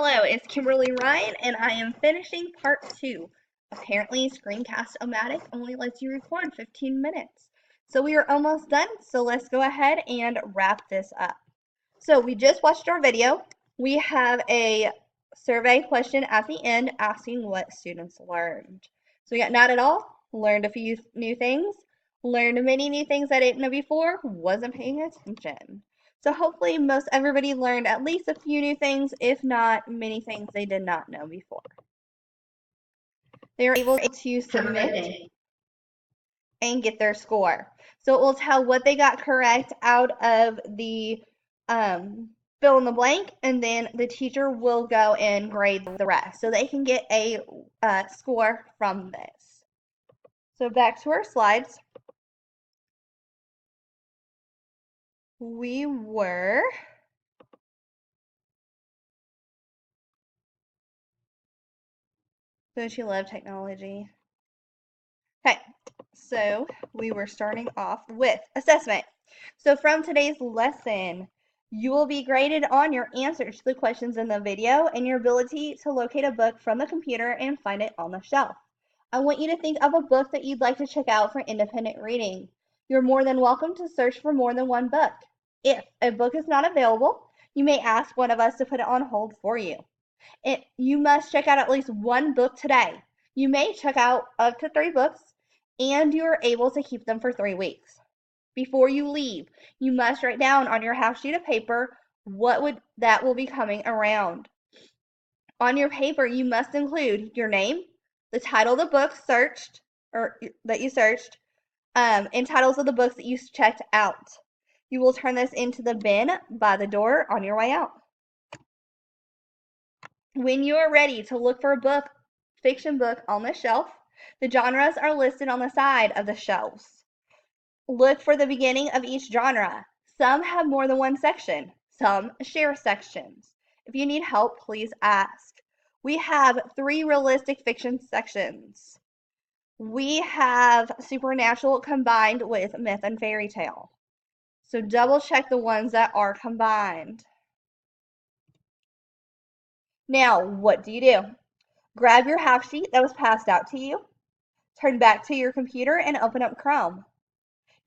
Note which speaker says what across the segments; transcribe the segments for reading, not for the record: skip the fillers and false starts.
Speaker 1: Hello, it's Kimberly Ryan, and I am finishing part 2. Apparently, Screencast-O-Matic only lets you record 15 minutes. So we are almost done, so let's go ahead and wrap this up. So we just watched our video. We have a survey question at the end asking what students learned. So we got not at all, learned a few new things, learned many new things I didn't know before, wasn't paying attention. So hopefully most everybody learned at least a few new things, if not many things they did not know before. They were able to submit and get their score. So it will tell what they got correct out of the fill in the blank, and then the teacher will go and grade the rest so they can get a score from this. So back to our slides. We were Don't you love technology? Okay, so we were starting off with assessment. So from today's lesson, you will be graded on your answers to the questions in the video and your ability to locate a book from the computer and find it on the shelf. I want you to think of a book that you'd like to check out for independent reading. You're more than welcome to search for more than one book. If a book is not available, you may ask one of us to put it on hold for you. You must check out at least one book today. You may check out up to 3 books, and you are able to keep them for 3 weeks. Before you leave, you must write down on your half sheet of paper that will be coming around. On your paper, you must include your name, the title of the book searched or that you searched, and titles of the books that you checked out. You will turn this into the bin by the door on your way out. When you are ready to look for a fiction book on the shelf, the genres are listed on the side of the shelves. Look for the beginning of each genre. Some have more than one section. Some share sections. If you need help, please ask. We have 3 realistic fiction sections. We have supernatural combined with myth and fairy tale. So double check the ones that are combined. Now, what do? Grab your half sheet that was passed out to you. Turn back to your computer and open up Chrome.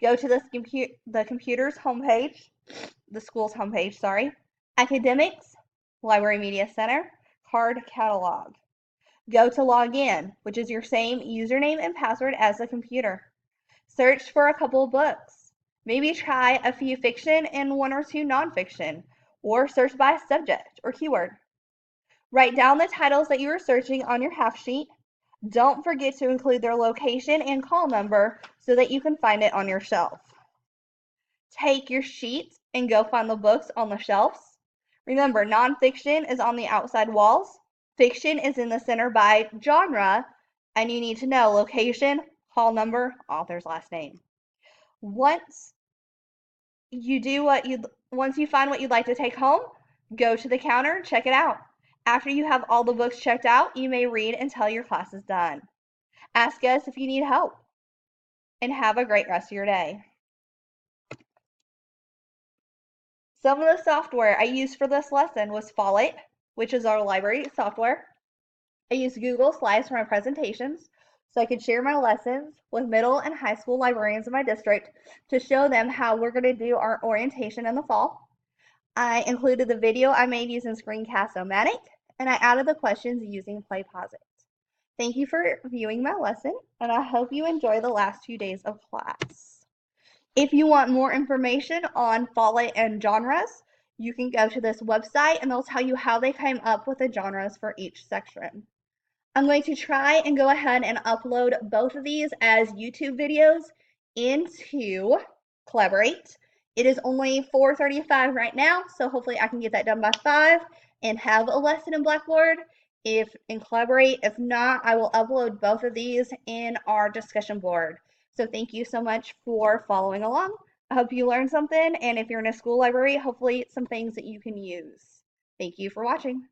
Speaker 1: Go to the computer's homepage, the school's homepage, sorry. Academics, Library Media Center, Card Catalog. Go to Login, which is your same username and password as the computer. Search for a couple of books. Maybe try a few fiction and 1 or 2 nonfiction, or search by subject or keyword. Write down the titles that you are searching on your half sheet. Don't forget to include their location and call number so that you can find it on your shelf. Take your sheet and go find the books on the shelves. Remember, nonfiction is on the outside walls. Fiction is in the center by genre, and you need to know location, call number, author's last name. Once you find what you'd like to take home, go to the counter and check it out. After you have all the books checked out, you may read until your class is done. Ask us if you need help, and have a great rest of your day. Some of the software I used for this lesson was Follett, which is our library software. I used Google Slides for my presentations so I could share my lessons with middle and high school librarians in my district to show them how we're going to do our orientation in the fall. I included the video I made using Screencast-O-Matic, and I added the questions using PlayPosit. Thank you for viewing my lesson, and I hope you enjoy the last few days of class. If you want more information on Follett and genres, you can go to this website and they'll tell you how they came up with the genres for each section. I'm going to try and go ahead and upload both of these as YouTube videos into Collaborate. It is only 4:35 right now, so hopefully I can get that done by 5 and have a lesson in Blackboard in Collaborate. If not, I will upload both of these in our discussion board. So thank you so much for following along. I hope you learned something, and if you're in a school library, hopefully some things that you can use. Thank you for watching.